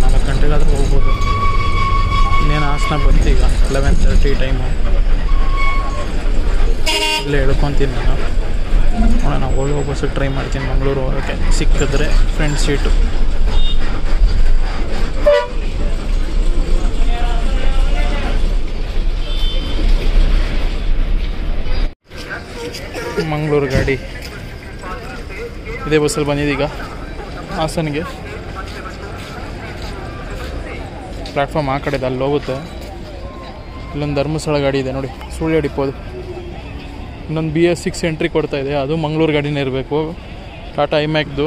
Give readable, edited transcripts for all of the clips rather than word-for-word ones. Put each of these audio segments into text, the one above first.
4 ಗಂಟೆಗಾದರೂ ಹೋಗ್ಬೋದು. ಇನ್ನೇನು ಹಾಸನ ಬಂತು ಈಗ 11:30 ಟೈಮು. ಇಲ್ಲೇ ಹೇಳ್ಕೊತೀನಿ ನಾನು. ನೋಡೋಣ, ಹೋಗೋ ಬಸ್ಸಿಗೆ ಟ್ರೈ ಮಾಡ್ತೀನಿ ಮಂಗಳೂರು ಹೋಗೋಕ್ಕೆ. ಸಿಕ್ಕಿದ್ರೆ ಫ್ರಂಟ್ ಸೀಟು. ಮಂಗಳೂರು ಗಾಡಿ ಇದೇ ಬಸ್ಸಲ್ಲಿ ಬಂದಿದ್ದೀಗ ಹಾಸನಿಗೆ. ಪ್ಲ್ಯಾಟ್ಫಾರ್ಮ್ ಆ ಕಡೆದು, ಅಲ್ಲಿ ಹೋಗುತ್ತೆ. ಇಲ್ಲೊಂದು ಧರ್ಮಸ್ಥಳ ಗಾಡಿ ಇದೆ ನೋಡಿ, ಸುಳ್ಯ ಡಿಪೋದು. ಇನ್ನೊಂದು BS6 ಎಂಟ್ರಿ ಕೊಡ್ತಾ ಇದೆ, ಅದು ಮಂಗಳೂರು ಗಾಡಿನೇ ಇರಬೇಕು. ಟಾಟಾ ಐಮ್ಯಾಕ್ದು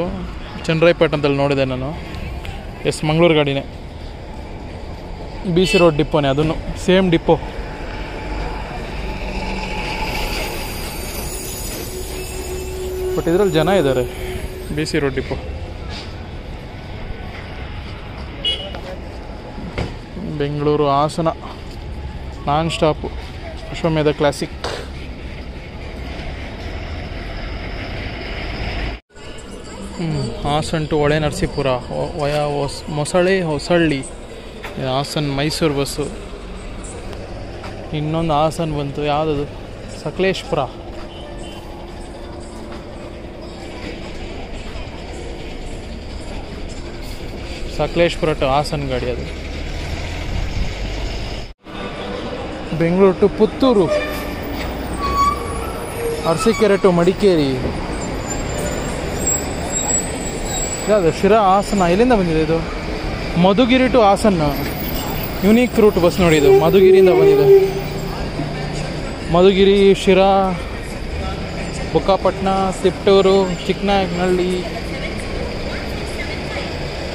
ಚನ್ನರಾಯಪಟ್ಟಣದಲ್ಲಿ ನೋಡಿದೆ ನಾನು. ಎಸ್, ಮಂಗಳೂರು ಗಾಡಿನೇ. BC ರೋಡ್ ಡಿಪೋನೇ, ಅದನ್ನು ಸೇಮ್ ಡಿಪೋ. ಬಟ್ ಇದರಲ್ಲಿ ಜನ ಇದ್ದಾರೆ. BC road depot. Bengaluru Hassan non stop. Ashwamedha classic. Hassan to Hole Narasipura via ಮೊಸಳೆ ಹೊಸಳ್ಳಿ. ಹಾಸನ್ ಮೈಸೂರು ಬಸ್ಸು. ಇನ್ನೊಂದು ಹಾಸನ್ ಬಂತು, ಯಾವುದದು, ಸಕಲೇಶ್ಪುರ. ಸಕಲೇಶ್ಪುರ ಟು ಹಾಸನ್ ಗಾಡಿ ಅದು. ಬೆಂಗಳೂರು ಟು ಪುತ್ತೂರು. ಅರಸೀಕೆರೆ ಟು ಮಡಿಕೇರಿ. ಯಾವುದು, ಶಿರಾ ಹಾಸನ. ಎಲ್ಲಿಂದ ಬಂದಿದೆ ಇದು? Madhugiri to Hassan. Unique route bus ನೋಡಿ ಇದು. ಮಧುಗಿರಿಯಿಂದ ಬಂದಿದೆ. ಮಧುಗಿರಿ, ಶಿರಾ, ಬುಕ್ಕಾಪಟ್ಟಣ, ತಿಪ್ಟೂರು, ಚಿಕ್ಕನಾಯಕನಹಳ್ಳಿ,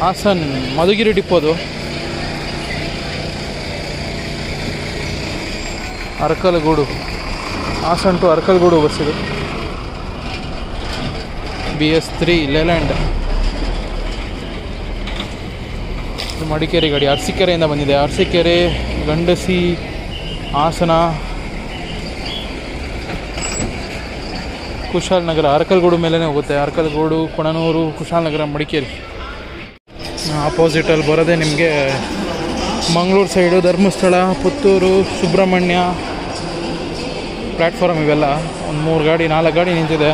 ಹಾಸನ್. ಮಧುಗಿರಿ ಡಿಪೋದು. ಅರಕಲಗೂಡು. ಹಾಸನ್ ಟು ಅರಕಲಗೂಡು ಬಸ್ ಇದು. BS3 Layland. ಮಡಿಕೇರಿ ಗಾಡಿ ಅರಸೀಕೆರೆಯಿಂದ ಬಂದಿದೆ. ಅರಸೀಕೆರೆ, ಗಂಡಸಿ, ಹಾಸನ, ಕುಶಾಲನಗರ. ಅರಕಲಗೂಡು ಮೇಲೇ ಹೋಗುತ್ತೆ. ಅರಕಲಗೂಡು, ಕೊಣನೂರು, ಕುಶಾಲನಗರ, ಮಡಿಕೇರಿ. ಆಪೋಸಿಟಲ್ಲಿ ಬರೋದೇ ನಿಮಗೆ ಮಂಗಳೂರು ಸೈಡು ಧರ್ಮಸ್ಥಳ, ಪುತ್ತೂರು, ಸುಬ್ರಹ್ಮಣ್ಯ ಪ್ಲ್ಯಾಟ್ಫಾರ್ಮ್. ಇವೆಲ್ಲ ಒಂದು 3 ಗಾಡಿ 4 ಗಾಡಿ ನಿಂತಿದೆ.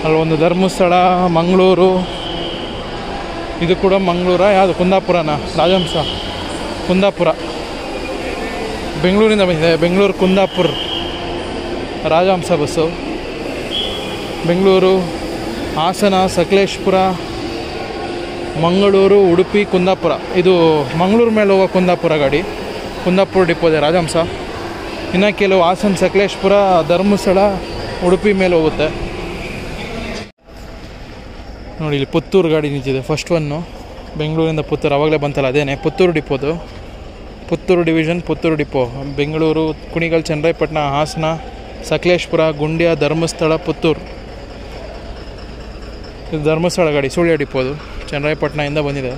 ಅಲ್ಲೊಂದು ಧರ್ಮಸ್ಥಳ, ಮಂಗಳೂರು. ಇದು ಕೂಡ ಮಂಗಳೂರ, ಯಾವುದು ಕುಂದಾಪುರನ? ರಾಜಹಂಸ ಕುಂದಾಪುರ. ಬೆಂಗಳೂರಿಂದ ಬಂದಿದೆ. ಬೆಂಗಳೂರು ಕುಂದಾಪುರ ರಾಜಹಂಸ ಬಸ್ಸು. ಬೆಂಗಳೂರು, ಹಾಸನ, ಸಕಲೇಶ್ಪುರ, ಮಂಗಳೂರು, ಉಡುಪಿ, ಕುಂದಾಪುರ. ಇದು ಮಂಗಳೂರು ಮೇಲೆ ಹೋಗೋ ಕುಂದಾಪುರ ಗಾಡಿ. ಕುಂದಾಪುರ ಡಿಪೋದೆ ರಾಜಹಂಸ. ಇನ್ನು ಕೆಲವು ಹಾಸನ, ಸಕಲೇಶ್ಪುರ, ಧರ್ಮಸ್ಥಳ, ಉಡುಪಿ ಮೇಲೆ ಹೋಗುತ್ತೆ ನೋಡಿ. ಇಲ್ಲಿ ಪುತ್ತೂರು ಗಾಡಿ ನಿಂತಿದೆ. ಫಸ್ಟ್ ಒನ್ನು ಬೆಂಗಳೂರಿಂದ ಪುತ್ತೂರು. ಆವಾಗಲೇ ಬಂತಲ್ಲ, ಅದೇನೆ ಪುತ್ತೂರು ಡಿಪೋದು. Puttur division, Puttur depot. ಬೆಂಗಳೂರು, ಕುಣಿಗಲ್, ಚನ್ನರಾಯಪಟ್ಟಣ, ಹಾಸನ, ಸಕಲೇಶ್ಪುರ, ಗುಂಡ್ಯ, ಧರ್ಮಸ್ಥಳ, ಪುತ್ತೂರು. ಇದು ಧರ್ಮಸ್ಥಳ ಗಾಡಿ, ಸುಳ್ಯ ಡಿಪೋದು. ಚನ್ನರಾಯಪಟ್ಟಣದಿಂದ ಬಂದಿದೆ.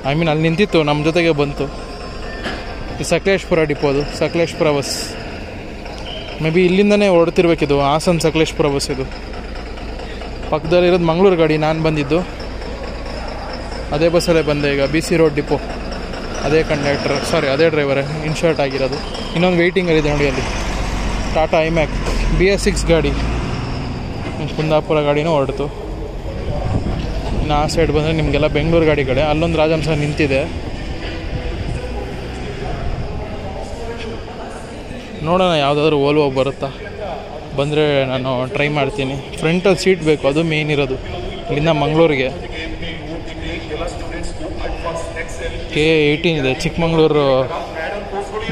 ಅಲ್ಲಿ ನಿಂತಿತ್ತು, ನಮ್ಮ ಜೊತೆಗೆ ಬಂತು. ಇದು ಸಕಲೇಶ್ಪುರ ಡಿಪೋದು. ಸಕಲೇಶ್ಪುರ ಬಸ್ ಮೇ ಬಿ ಇಲ್ಲಿಂದನೇ ಹೊರಡ್ತಿರ್ಬೇಕಿದು. ಹಾಸನ ಸಕಲೇಶ್ಪುರ ಬಸ್ ಇದು. ಪಕ್ಕದಲ್ಲಿರೋದು ಮಂಗಳೂರು ಗಾಡಿ. ನಾನು ಬಂದಿದ್ದು ಅದೇ ಬಸ್ಸಲ್ಲೇ ಬಂದೆ ಈಗ. BC road depot. ಅದೇ ಕಂಡಕ್ಟರ್, ಸಾರಿ ಅದೇ ಡ್ರೈವರೇ ಇನ್ಶರ್ಟ್ ಆಗಿರೋದು. ಇನ್ನೊಂದು ವೆಯ್ಟಿಂಗಲ್ಲಿದೆ ನೋಡಿ ಅಲ್ಲಿ, ಟಾಟಾ ಐಮ್ಯಾಕ್ BS6 ಗಾಡಿ. ಕುಂದಾಪುರ ಗಾಡಿನೂ ಹೊರಡ್ತು. ಇನ್ನು ಆ ಸೈಡ್ ಬಂದರೆ ನಿಮಗೆಲ್ಲ ಬೆಂಗಳೂರು ಗಾಡಿಗಳೇ. ಅಲ್ಲೊಂದು ರಾಜಹಂಸ ನಿಂತಿದೆ. ನೋಡೋಣ ಯಾವುದಾದ್ರೂ ಓಲ್ವೋ ಬರುತ್ತಾ. ಬಂದರೆ ನಾನು ಟ್ರೈ ಮಾಡ್ತೀನಿ. ಫ್ರಂಟಲ್ಲಿ ಸೀಟ್ ಬೇಕು, ಅದು ಮೇನ್ ಇರೋದು. ಇಲ್ಲಿಂದ ಮಂಗಳೂರಿಗೆ K18 ಇದೆ. ಚಿಕ್ಕಮಗಳೂರು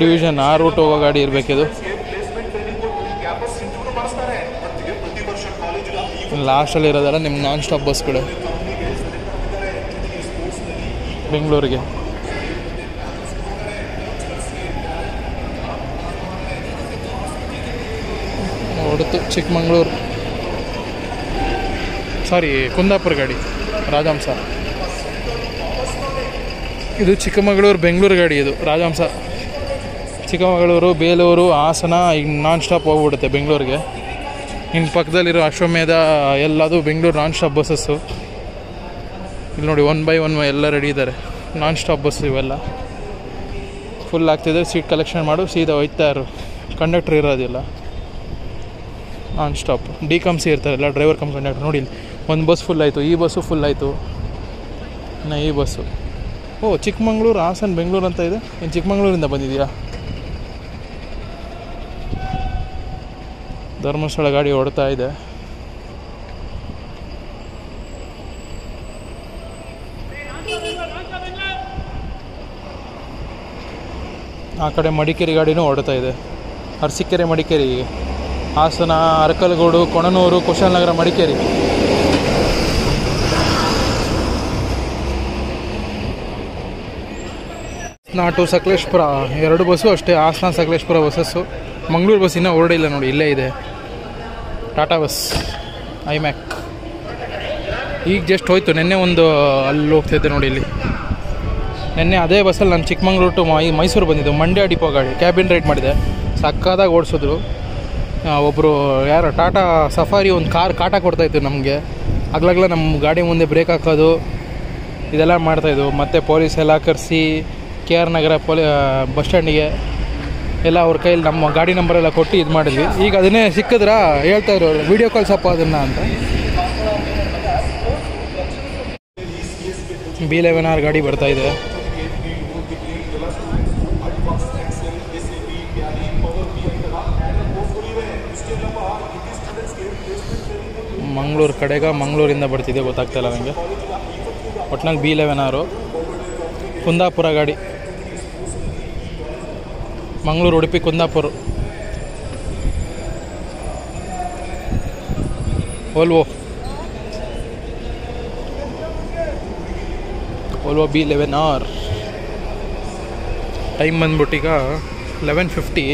ಡಿವಿಷನ್ ಆ ರೂಟ್ ಹೋಗೋ ಗಾಡಿ ಇರಬೇಕಿದು. ಲಾಸ್ಟಲ್ಲಿ ಇರೋದಲ್ಲ ನಿಮ್ಮ ನಾನ್ ಸ್ಟಾಪ್ ಬಸ್ಗಳು ಬೆಂಗಳೂರಿಗೆ. ಹೊರತು ಚಿಕ್ಕಮಗಳೂರು, ಸಾರಿ ಕುಂದಾಪುರ ಗಾಡಿ ರಾಜಹಂಸ. ಇದು ಚಿಕ್ಕಮಗಳೂರು ಬೆಂಗಳೂರು ಗಾಡಿ. ಇದು ರಾಜಹಂಸ. ಚಿಕ್ಕಮಗಳೂರು, ಬೇಲೂರು, ಹಾಸನ ಈಗ ನಾನ್ ಸ್ಟಾಪ್ ಹೋಗ್ಬಿಡುತ್ತೆ ಬೆಂಗಳೂರಿಗೆ. ಇನ್ನು ಪಕ್ಕದಲ್ಲಿರೋ ಅಶ್ವಮೇಧ ಎಲ್ಲದು ಬೆಂಗಳೂರು ನಾನ್ ಸ್ಟಾಪ್ ಬಸ್ಸಸ್ಸು. ಇಲ್ಲಿ ನೋಡಿ 1 by 1 ಎಲ್ಲ ರೆಡಿ ಇದ್ದಾರೆ. ನಾನ್ ಸ್ಟಾಪ್ ಬಸ್ ಇವೆಲ್ಲ ಫುಲ್ ಆಗ್ತಿದೆ. ಸೀಟ್ ಕಲೆಕ್ಷನ್ ಮಾಡು, ಸೀದಾ ಹೋಯ್ತಾ ಇರು. ಕಂಡಕ್ಟ್ರ್ ಇರೋದಿಲ್ಲ, ನಾನ್ ಸ್ಟಾಪ್. ಡಿ ಕಮ್ಸಿ ಇರ್ತಾರಲ್ಲ, ಡ್ರೈವರ್ ಕಮ್ ಕಂಡಕ್ಟ್ರ್. ನೋಡಿ, ಒಂದು ಬಸ್ ಫುಲ್ ಆಯಿತು, ಈ ಬಸ್ಸು ಫುಲ್ ಆಯಿತು, ಇನ್ನು ಈ ಬಸ್ಸು. ಓ, ಚಿಕ್ಕಮಂಗ್ಳೂರು, ಹಾಸನ, ಬೆಂಗಳೂರು ಅಂತ ಇದೆ. ಏನು ಚಿಕ್ಕಮಂಗ್ಳೂರಿಂದ ಬಂದಿದೆಯಾ? ಧರ್ಮಸ್ಥಳ ಗಾಡಿ ಹೊಡ್ತಾ ಇದೆ. ಆ ಕಡೆ ಮಡಿಕೇರಿ ಗಾಡಿನೂ ಹೊಡ್ತಾ ಇದೆ. ಅರಸೀಕೆರೆ ಮಡಿಕೇರಿ, ಹಾಸನ, ಅರಕಲಗೂಡು, ಕೊಣನೂರು, ಕುಶಾಲನಗರ, ಮಡಿಕೇರಿ. ನಾಟು ಸಕಲೇಶ್ಪುರ ಎರಡು ಬಸ್ಸು ಅಷ್ಟೇ. ಹಾಸನ ಸಕಲೇಶ್ಪುರ ಬಸ್ಸಸ್ಸು. ಮಂಗಳೂರು ಬಸ್ ಇನ್ನೂ ಹೊರಡಿಲ್ಲ ನೋಡಿ, ಇಲ್ಲೇ ಇದೆ. ಟಾಟಾ ಬಸ್ ಐಮ್ಯಾಕ್ ಈಗ ಜಸ್ಟ್ ಹೋಯ್ತು. ನಿನ್ನೆ ಒಂದು ಅಲ್ಲಿ ಹೋಗ್ತಿದ್ದೆ ನೋಡಿ, ಇಲ್ಲಿ ನಿನ್ನೆ ಅದೇ ಬಸ್ಸಲ್ಲಿ ನಾನು ಚಿಕ್ಕಮಂಗ್ಳೂರು ಟು ಮೈಸೂರು ಬಂದಿದ್ದು. ಮಂಡ್ಯ ಡಿಪೋ ಗಾಡಿ ಕ್ಯಾಬಿನ್ ರೈಡ್ ಮಾಡಿದೆ, ಸಕ್ಕದಾಗಿ ಓಡಿಸಿದ್ರು. ಒಬ್ಬರು ಯಾರು ಟಾಟಾ ಸಫಾರಿ ಒಂದು ಕಾರ್ ಕಾಟ ಕೊಡ್ತಾಯಿತ್ತು ನಮಗೆ. ಆಗ್ಲಾಗ್ಲ ನಮ್ಮ ಗಾಡಿ ಮುಂದೆ ಬ್ರೇಕ್ ಹಾಕೋದು ಇದೆಲ್ಲ ಮಾಡ್ತಾಯಿದ್ವು. ಮತ್ತು ಪೊಲೀಸ್ ಎಲ್ಲ ಕರೆಸಿ KR ನಗರ ಬಸ್ ಸ್ಟ್ಯಾಂಡಿಗೆ ಎಲ್ಲ ಅವ್ರ ಕೈಯಲ್ಲಿ ನಮ್ಮ ಗಾಡಿ ನಂಬರೆಲ್ಲ ಕೊಟ್ಟು ಇದು ಮಾಡಿದ್ವಿ. ಈಗ ಅದನ್ನೇ ಸಿಕ್ಕಿದ್ರಾ ಹೇಳ್ತಾಯಿದ್ರು, ವೀಡಿಯೋ ಕಾಲ್ ಸಪ್ಪ ಅದನ್ನು ಅಂತ. B11R ಗಾಡಿ ಬರ್ತಾಯಿದೆ. ಮಂಗಳೂರು ಕಡೆಗೆ, ಮಂಗಳೂರಿಂದ ಬರ್ತಿದೆ ಗೊತ್ತಾಗ್ತಾಯಿಲ್ಲ ನನಗೆ. ಒಟ್ನಲ್ಲಿ B11R ಕುಂದಾಪುರ ಗಾಡಿ. Mangaluru, Udupi, Kundapura. Volvo B11R. Time ಬಂದ್ಬಿಟ್ಟೀಗ 11:50.